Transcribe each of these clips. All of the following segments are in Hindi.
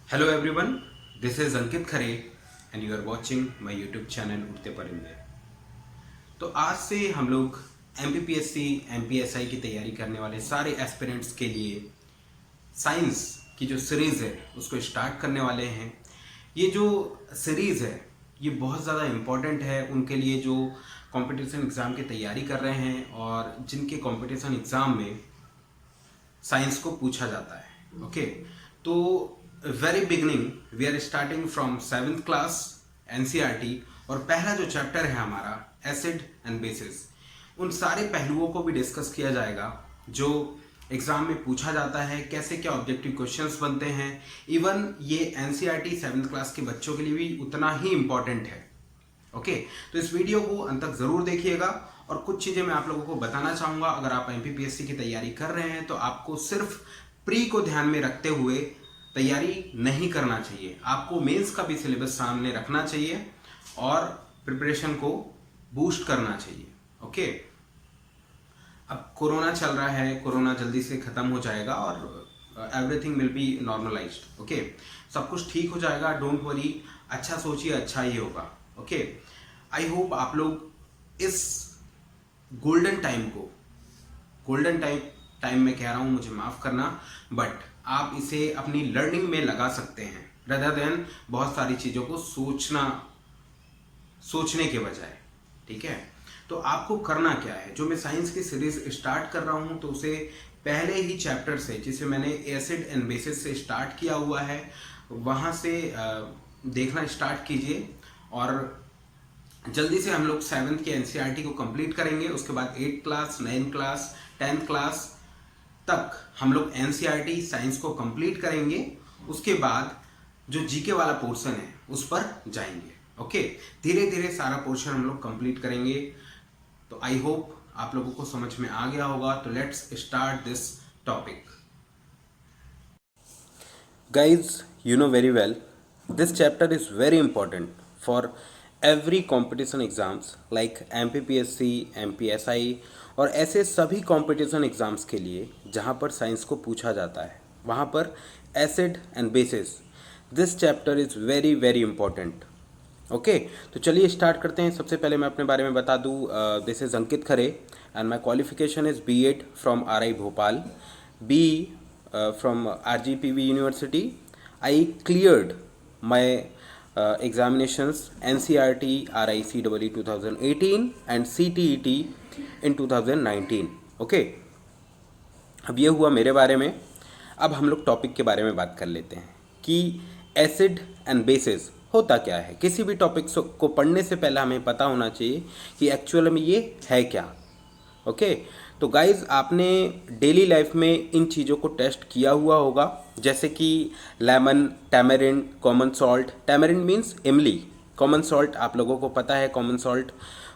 Hello everyone, this is Ankit Khare and you are watching my YouTube channel उठते परिंदे। तो आज से हम लोग MPPSC, MPSI की तैयारी करने वाले सारे एस्पिरेंट्स के लिए साइंस की जो सीरीज़ है उसको स्टार्ट करने वाले हैं। ये जो सीरीज़ है ये बहुत ज़्यादा इम्पॉर्टेंट है उनके लिए जो कंपटीशन एग्ज़ाम की तैयारी कर रहे हैं और जिनके कंपटीशन एग्ज़ाम में साइंस को पूछा जाता है। ओके, तो very beginning we are starting from 7th class NCERT और पहला जो चैप्टर है हमारा एसिड एंड बेसिस, उन सारे पहलुओं को भी डिस्कस किया जाएगा जो एग्जाम में पूछा जाता है, कैसे क्या ऑब्जेक्टिव क्वेश्चंस बनते हैं। इवन ये NCERT 7th क्लास के बच्चों के लिए भी उतना ही इम्पॉर्टेंट है। ओके, तो इस वीडियो को अंत तक ज़रूर देखिएगा और कुछ चीज़ें मैं आप लोगों को बताना चाहूँगा। अगर आप MPPSC की तैयारी कर रहे हैं तो आपको सिर्फ प्री को ध्यान में रखते हुए तैयारी नहीं करना चाहिए, आपको मेंस का भी सिलेबस सामने रखना चाहिए और प्रिपरेशन को बूस्ट करना चाहिए। ओके, अब कोरोना चल रहा है, कोरोना जल्दी से ख़त्म हो जाएगा और everything will be normalized. Okay, सब कुछ ठीक हो जाएगा, डोंट वरी, अच्छा सोचिए, अच्छा ही होगा। ओके, आई होप आप लोग इस गोल्डन टाइम को, गोल्डन टाइम में कह रहा हूँ, मुझे माफ़ करना, बट आप इसे अपनी लर्निंग में लगा सकते हैं रदर देन बहुत सारी चीज़ों को सोचने के बजाय। ठीक है, तो आपको करना क्या है, जो मैं साइंस की सीरीज स्टार्ट कर रहा हूँ तो उसे पहले ही चैप्टर से, जिसे मैंने एसिड एंड बेसिस से स्टार्ट किया हुआ है, वहाँ से देखना स्टार्ट कीजिए और जल्दी से हम लोग 7th के NCERT को कंप्लीट करेंगे। उसके बाद 8th class, 9th class, 10th class तक हम लोग NCERT साइंस को कंप्लीट करेंगे। उसके बाद जो जीके वाला पोर्शन है उस पर जाएंगे। ओके, धीरे धीरे सारा पोर्शन हम लोग कंप्लीट करेंगे। तो आई होप आप लोगों को समझ में आ गया होगा। तो let's start this topic. Guys, you know very well, this chapter is very important for every competition exams like MPPSC, MPSI और ऐसे सभी कंपटीशन एग्ज़ाम्स के लिए जहाँ पर साइंस को पूछा जाता है, वहाँ पर acid and bases, this chapter is very very important. Okay, तो चलिए स्टार्ट करते हैं। सबसे पहले मैं अपने बारे में बता दूँ, this is Ankit Khare and my qualification is B.Ed from RI Bhopal, BE from RGPV University. I cleared my examinations NCERT RICEE 2018 and CTET in 2019. Okay, अब ये हुआ मेरे बारे में। अब हम लोग टॉपिक के बारे में बात कर लेते हैं कि एसिड एंड बेसिस होता क्या है। किसी भी टॉपिक को पढ़ने से पहले हमें पता होना चाहिए कि एक्चुअल में ये है क्या। ओके, तो गाइज़, आपने डेली लाइफ में इन चीज़ों को टेस्ट किया हुआ होगा, जैसे कि lemon, tamarind, common salt. Tamarind means इमली, कॉमन सॉल्ट आप लोगों को पता है, कॉमन सॉल्ट।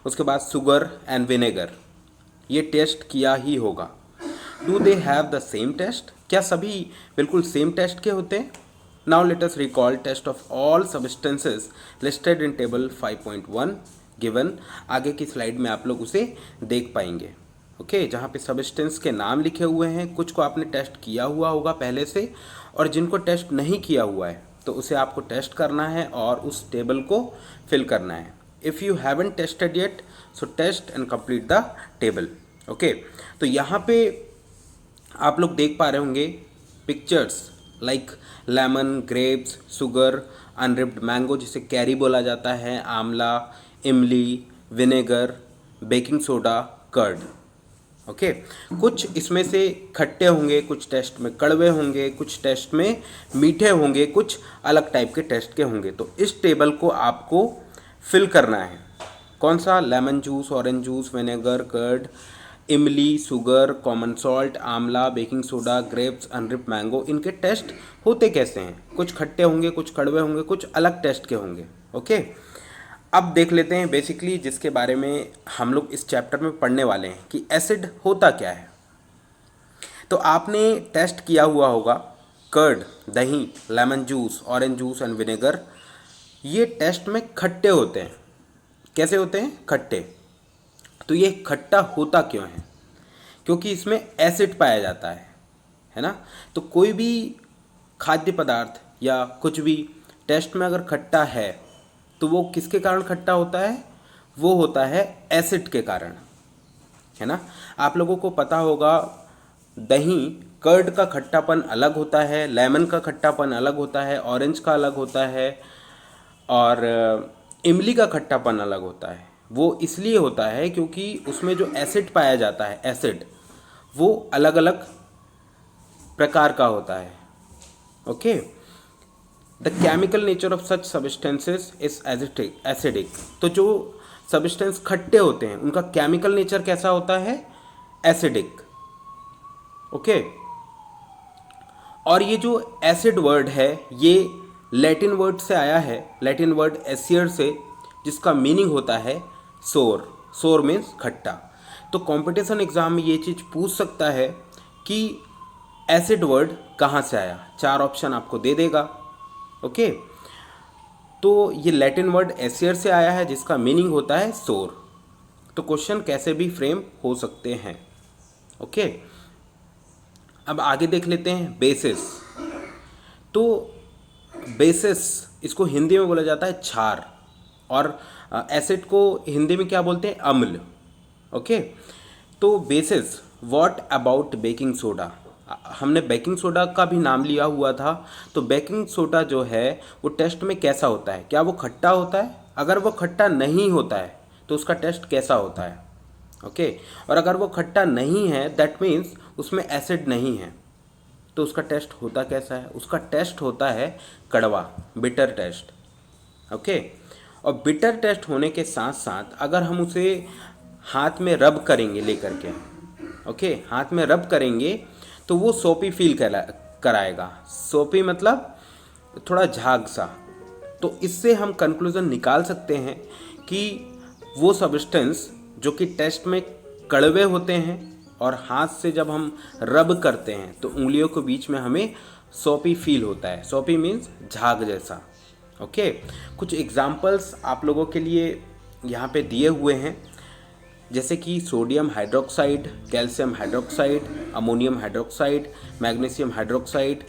उसके बाद शुगर एंड विनेगर, ये टेस्ट किया ही होगा। Do they have the same taste? क्या सभी बिल्कुल सेम टेस्ट के होते हैं? Now let us recall taste of all substances listed in table 5.1 गिवन। आगे की स्लाइड में आप लोग उसे देख पाएंगे। ओके, जहाँ पे सब्सटेंस के नाम लिखे हुए हैं, कुछ को आपने टेस्ट किया हुआ होगा पहले से, और जिनको टेस्ट नहीं किया हुआ है तो उसे आपको टेस्ट करना है और उस टेबल को फिल करना है। If you haven't tested yet, so test and complete the table. Okay, तो यहाँ पे आप लोग देख पा रहे होंगे pictures like lemon, grapes, sugar, unripe mango जिसे कैरी बोला जाता है, आंवला, इमली, vinegar, baking soda, curd. Okay, कुछ इसमें से खट्टे होंगे, कुछ टेस्ट में कड़वे होंगे, कुछ टेस्ट में मीठे होंगे, कुछ अलग टाइप के टेस्ट के होंगे। तो इस टेबल को आपको फिल करना है। कौन सा? Lemon juice, orange juice, vinegar, curd, इमली, शुगर, कॉमन सॉल्ट, आंवला, baking soda, grapes, unripe mango. इनके टेस्ट होते कैसे हैं? कुछ खट्टे होंगे, कुछ कड़वे होंगे, कुछ अलग टेस्ट के होंगे। ओके, अब देख लेते हैं बेसिकली जिसके बारे में हम लोग इस चैप्टर में पढ़ने वाले हैं कि एसिड होता क्या है। तो आपने टेस्ट किया हुआ होगा कर्ड, दही, lemon juice, orange juice and vinegar. ये टेस्ट में खट्टे होते हैं। कैसे होते हैं? खट्टे। तो ये खट्टा होता क्यों है? क्योंकि इसमें एसिड पाया जाता है ना। तो कोई भी खाद्य पदार्थ या कुछ भी टेस्ट में अगर खट्टा है तो वो किसके कारण खट्टा होता है? वो होता है एसिड के कारण, है ना। आप लोगों को पता होगा दही, कर्ड का खट्टापन अलग होता है, लेमन का खट्टापन अलग होता है, ऑरेंज का अलग होता है, और इमली का खट्टापन अलग होता है। वो इसलिए होता है क्योंकि उसमें जो एसिड पाया जाता है, एसिड, वो अलग अलग प्रकार का होता है। Okay, the chemical nature of such substances is acidic. तो जो सब्सटेंस खट्टे होते हैं उनका केमिकल नेचर कैसा होता है? एसिडिक। ओके, और ये जो एसिड वर्ड है ये लैटिन वर्ड से आया है, लैटिन वर्ड एसियर से, जिसका मीनिंग होता है सोर। सोर मीन्स खट्टा। तो कंपटीशन एग्जाम में ये चीज़ पूछ सकता है कि एसिड वर्ड कहाँ से आया। 4 ऑप्शन आपको दे देगा। ओके, तो ये लैटिन वर्ड एसियर से आया है जिसका मीनिंग होता है सोर। तो क्वेश्चन कैसे भी फ्रेम हो सकते हैं। ओके, अब आगे देख लेते हैं बेसिस। तो बेसिस, इसको हिंदी में बोला जाता है क्षार, और एसिड को हिंदी में क्या बोलते हैं? अम्ल। ओके, तो basis, what about baking soda? हमने बेकिंग सोडा का भी नाम लिया हुआ था। तो बेकिंग सोडा जो है वो टेस्ट में कैसा होता है? क्या वो खट्टा होता है? अगर वो खट्टा नहीं होता है तो उसका टेस्ट कैसा होता है? ओके, और अगर वो खट्टा नहीं है दैट मीन्स उसमें एसिड नहीं है, तो उसका टेस्ट होता कैसा है? उसका टेस्ट होता है कड़वा, बिटर टेस्ट। ओके, और बिटर टेस्ट होने के साथ साथ अगर हम उसे हाथ में रब करेंगे लेकर के, ओके, हाथ में रब करेंगे तो वो सोपी फील कराएगा। सोपी मतलब थोड़ा झाग सा। तो इससे हम कंक्लूजन निकाल सकते हैं कि वो सब्सटेंस जो कि टेस्ट में कड़वे होते हैं और हाथ से जब हम रब करते हैं तो उंगलियों के बीच में हमें सोपी फील होता है। सोपी मीन्स झाग जैसा। ओके, कुछ एग्जाम्पल्स आप लोगों के लिए यहाँ पे दिए हुए हैं, जैसे कि sodium hydroxide, calcium hydroxide, ammonium hydroxide, magnesium hydroxide,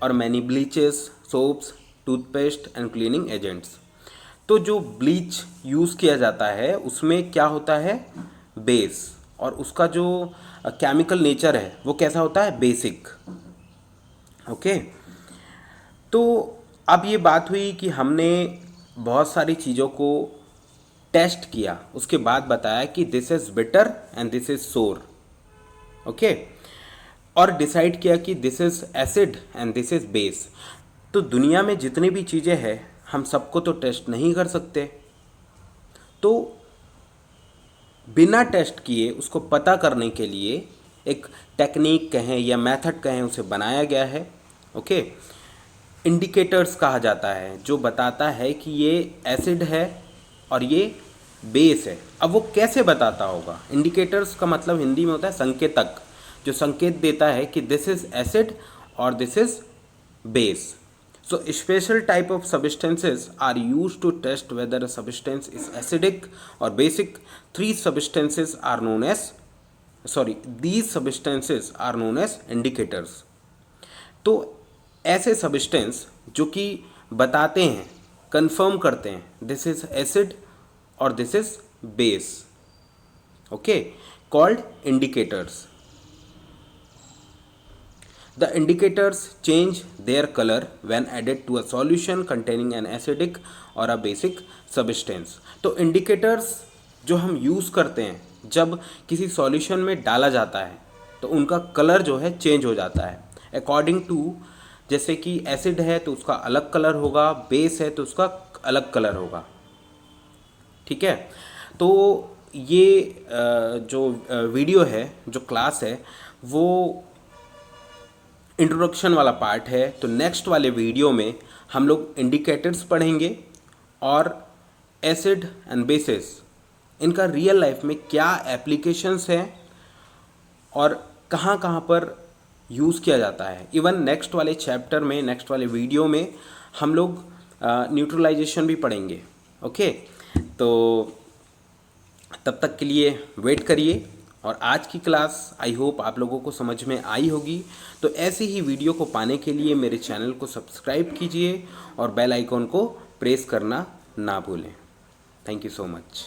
और many bleaches, soaps, toothpaste and cleaning agents. तो जो ब्लीच यूज़ किया जाता है उसमें क्या होता है? बेस, और उसका जो केमिकल नेचर है वो कैसा होता है? बेसिक। ओके, तो अब ये बात हुई कि हमने बहुत सारी चीज़ों को टेस्ट किया, उसके बाद बताया कि this is bitter and this is सोर। ओके, और डिसाइड किया कि this is acid and this is base. तो दुनिया में जितनी भी चीज़ें हैं हम सबको तो टेस्ट नहीं कर सकते, तो बिना टेस्ट किए उसको पता करने के लिए एक टेक्निक कहें या मेथड कहें उसे बनाया गया है। ओके, इंडिकेटर्स कहा जाता है, जो बताता है कि ये एसिड है और ये बेस है। अब वो कैसे बताता होगा? इंडिकेटर्स का मतलब हिंदी में होता है संकेतक, जो संकेत देता है कि दिस इज़ एसिड और this is base. So special type of substances are used to test whether a substance is acidic or basic. These substances are known as indicators. तो ऐसे सब्सटेंस जो कि बताते हैं, कंफर्म करते हैं दिस इज एसिड और this is base, okay, called indicators. The indicators change their color when added to a solution containing an acidic or a basic substance. तो indicators जो हम यूज़ करते हैं जब किसी सॉल्यूशन में डाला जाता है तो उनका कलर जो है चेंज हो जाता है अकॉर्डिंग टू, जैसे कि एसिड है तो उसका अलग कलर होगा, बेस है तो उसका अलग कलर होगा। ठीक है, तो ये जो वीडियो है, जो क्लास है, वो इंट्रोडक्शन वाला पार्ट है। तो नेक्स्ट वाले वीडियो में हम लोग इंडिकेटर्स पढ़ेंगे और एसिड एंड बेसिस, इनका रियल लाइफ में क्या एप्लीकेशंस हैं और कहाँ कहाँ पर यूज़ किया जाता है। इवन नेक्स्ट वाले चैप्टर में, नेक्स्ट वाले वीडियो में हम लोग न्यूट्रलाइजेशन भी पढ़ेंगे। ओके, तो तब तक के लिए वेट करिए और आज की क्लास आई होप आप लोगों को समझ में आई होगी। तो ऐसी ही वीडियो को पाने के लिए मेरे चैनल को सब्सक्राइब कीजिए और बेल आइकॉन को प्रेस करना ना भूलें। Thank you so much.